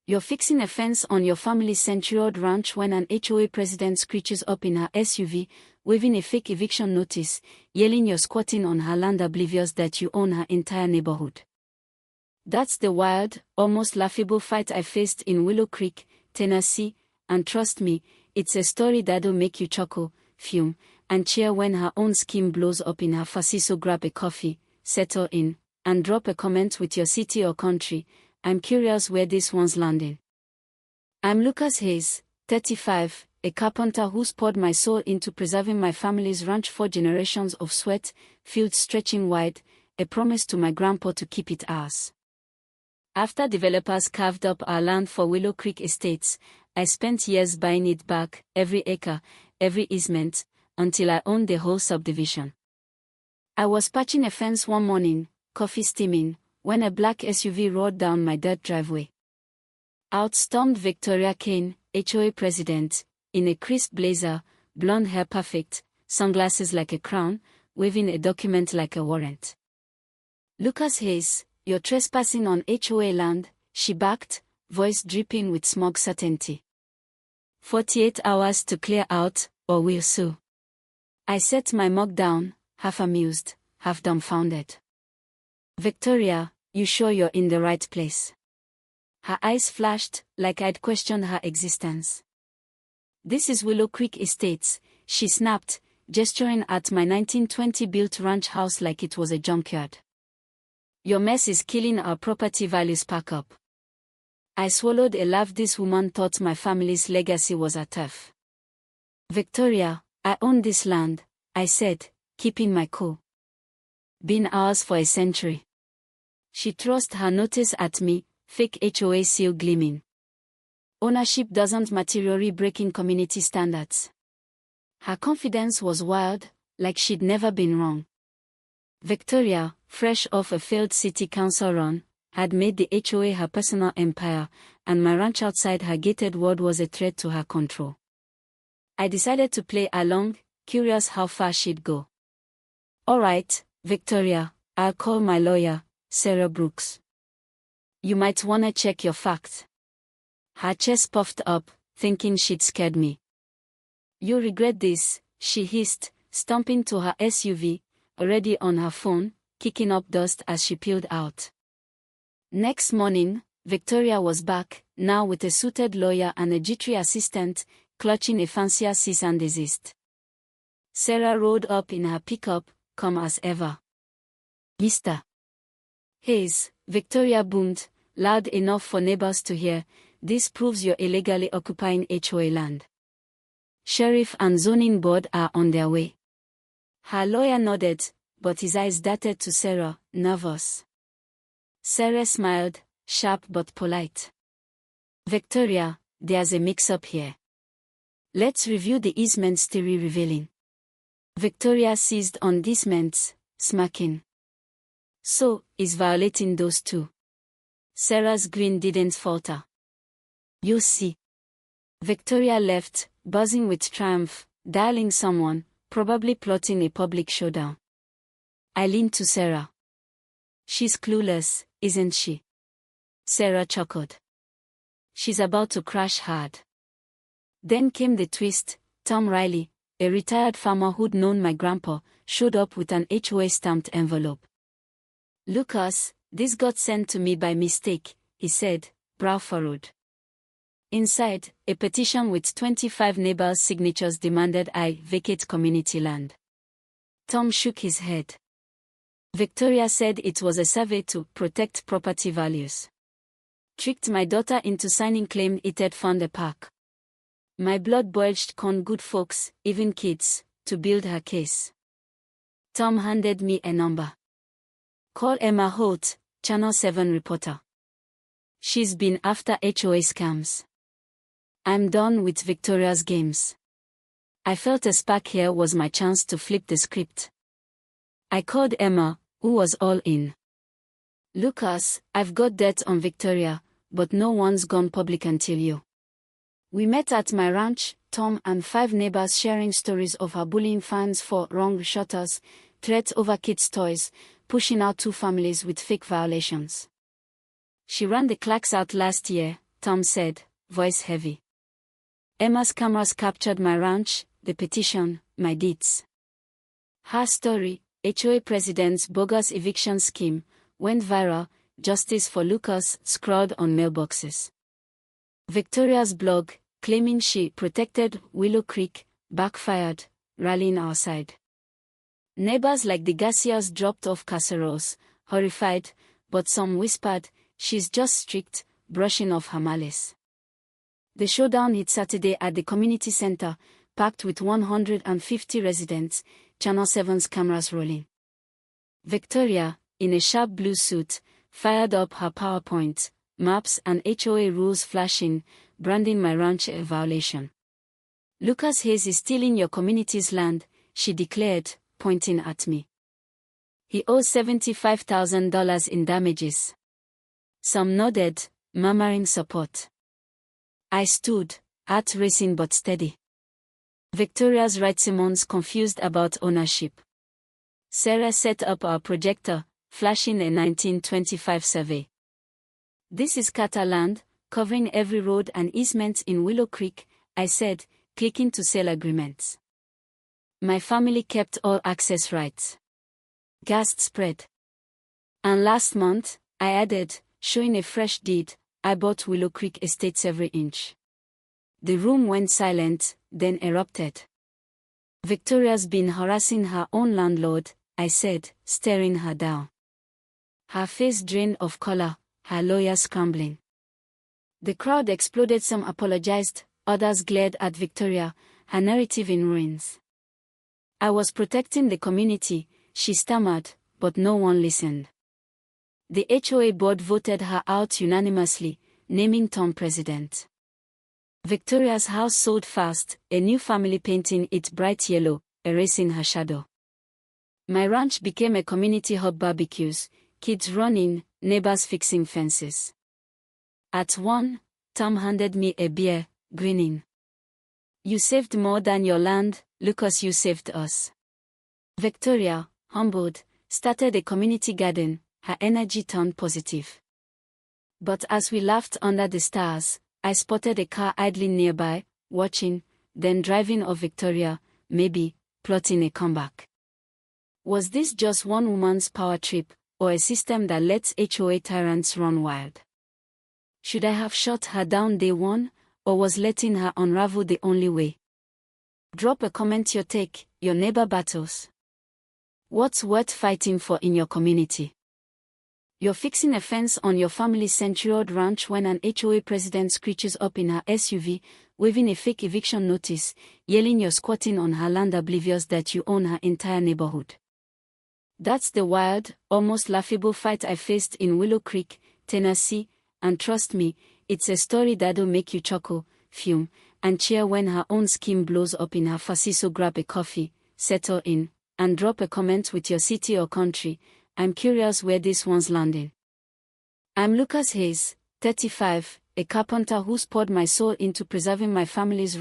You're fixing a fence on your family's century-old ranch when an HOA president screeches up in her SUV, waving a fake eviction notice, yelling you're squatting on her land oblivious that you own her entire neighborhood. That's the wild, almost laughable fight I faced in Willow Creek, Tennessee, and trust me, it's a story that'll make you chuckle, fume, and cheer when her own scheme blows up in her face. So grab a coffee, settle in, and drop a comment with your city or country. I'm curious where this one's landing. I'm Lucas Hayes, 35, a carpenter who's poured my soul into preserving my family's ranch. 4 generations of sweat, fields stretching wide, a promise to my grandpa to keep it ours. After developers carved up our land for Willow Creek Estates, I spent years buying it back, every acre, every easement, until I owned the whole subdivision. I was patching a fence one morning, coffee steaming, when a black SUV roared down my dirt driveway. Out stormed Victoria Kane, HOA president, in a crisp blazer, blonde hair perfect, sunglasses like a crown, waving a document like a warrant. Lucas Hayes, you're trespassing on HOA land, she barked, voice dripping with smug certainty. 48 hours to clear out, or we'll sue. I set my mug down, half amused, half dumbfounded. Victoria, you sure you're in the right place? Her eyes flashed, like I'd questioned her existence. This is Willow Creek Estates, she snapped, gesturing at my 1920-built ranch house like it was a junkyard. Your mess is killing our property values. Pack up. I swallowed a laugh. This woman thought my family's legacy was a turf. Victoria, I own this land, I said, keeping my cool. Been ours for a century. She thrust her notice at me, fake HOA seal gleaming. Ownership doesn't materially break in community standards. Her confidence was wild, like she'd never been wrong. Victoria, fresh off a failed city council run, had made the HOA her personal empire, and my ranch outside her gated ward was a threat to her control. I decided to play along, curious how far she'd go. All right, Victoria, I'll call my lawyer, Sarah Brooks. You might wanna check your facts. Her chest puffed up, thinking she'd scared me. You'll regret this, she hissed, stomping to her SUV, already on her phone, kicking up dust as she peeled out. Next morning, Victoria was back, now with a suited lawyer and a jittery assistant, clutching a fancier cease and desist. Sarah rode up in her pickup, calm as ever. Mr. Hayes, Victoria boomed, loud enough for neighbors to hear, this proves you're illegally occupying HOA land. Sheriff and zoning board are on their way. Her lawyer nodded, but his eyes darted to Sarah, nervous. Sarah smiled, sharp but polite. Victoria, there's a mix-up here. Let's review the easements theory revealing. Victoria seized on the easements, smirking. So, is violating those too? Sarah's grin didn't falter. You see. Victoria left, buzzing with triumph, dialing someone, probably plotting a public showdown. I leaned to Sarah. She's clueless, isn't she? Sarah chuckled. She's about to crash hard. Then came the twist. Tom Riley, a retired farmer who'd known my grandpa, showed up with an HOA stamped envelope. Lucas, this got sent to me by mistake, he said, brow furrowed. Inside, a petition with 25 neighbors' signatures demanded I vacate community land. Tom shook his head. Victoria said it was a survey to protect property values. Tricked my daughter into signing, claimed it'd fund a park. My blood boiled. Con good folks, even kids, to build her case. Tom handed me a number. Call Emma Holt, Channel 7 reporter. She's been after HOA scams. I'm done with Victoria's games. I felt a spark. Here was my chance to flip the script. I called Emma, who was all in. Lucas, I've got dirt on Victoria, but no one's gone public until you. We met at my ranch, Tom and 5 neighbors sharing stories of her bullying fans for wrong shutters, threats over kids' toys, pushing out 2 families with fake violations. She ran the clerks out last year, Tom said, voice heavy. Emma's cameras captured my ranch, the petition, my deeds. Her story, HOA president's bogus eviction scheme, went viral, justice for Lucas scrawled on mailboxes. Victoria's blog, claiming she protected Willow Creek, backfired, rallying our side. Neighbors like the Garcias dropped off casseroles, horrified, but some whispered, she's just strict, brushing off her malice. The showdown hit Saturday at the community center, packed with 150 residents, Channel 7's cameras rolling. Victoria, in a sharp blue suit, fired up her PowerPoint, maps and HOA rules flashing, branding my ranch a violation. Lucas Hayes is stealing your community's land, she declared, pointing at me. He owes $75,000 in damages. Some nodded, murmuring support. I stood, heart racing but steady. Victoria's right, Simon's confused about ownership. Sarah set up our projector, flashing a 1925 survey. This is Carter land, covering every road and easement in Willow Creek, I said, clicking to sale agreements. My family kept all access rights. Gasps spread. And last month, I added, showing a fresh deed, I bought Willow Creek estates every inch. The room went silent, then erupted. Victoria's been harassing her own landlord, I said, staring her down. Her face drained of color, her lawyer scrambling. The crowd exploded. Some apologized, others glared at Victoria, her narrative in ruins. I was protecting the community, she stammered, but no one listened. The HOA board voted her out unanimously, naming Tom president. Victoria's house sold fast, a new family painting it bright yellow, erasing her shadow. My ranch became a community hub: barbecues, kids running, neighbors fixing fences. At one, Tom handed me a beer, grinning. You saved more than your land, Lucas, you saved us. Victoria, humbled, started a community garden, her energy turned positive. But as we laughed under the stars, I spotted a car idling nearby, watching, then driving off. Victoria, maybe, plotting a comeback. Was this just one woman's power trip, or a system that lets HOA tyrants run wild? Should I have shot her down day one, or was letting her unravel the only way? Drop a comment, your take, your neighbor battles. What's worth fighting for in your community? You're fixing a fence on your family's century-old ranch when an HOA president screeches up in her SUV, waving a fake eviction notice, yelling you're squatting on her land, oblivious that you own her entire neighborhood. That's the wild, almost laughable fight I faced in Willow Creek, Tennessee, and trust me, it's a story that'll make you chuckle, fume, and cheer when her own scheme blows up in her face. So grab a coffee, settle in, and drop a comment with your city or country. I'm curious where this one's landing. I'm Lucas Hayes, 35, a carpenter who's poured my soul into preserving my family's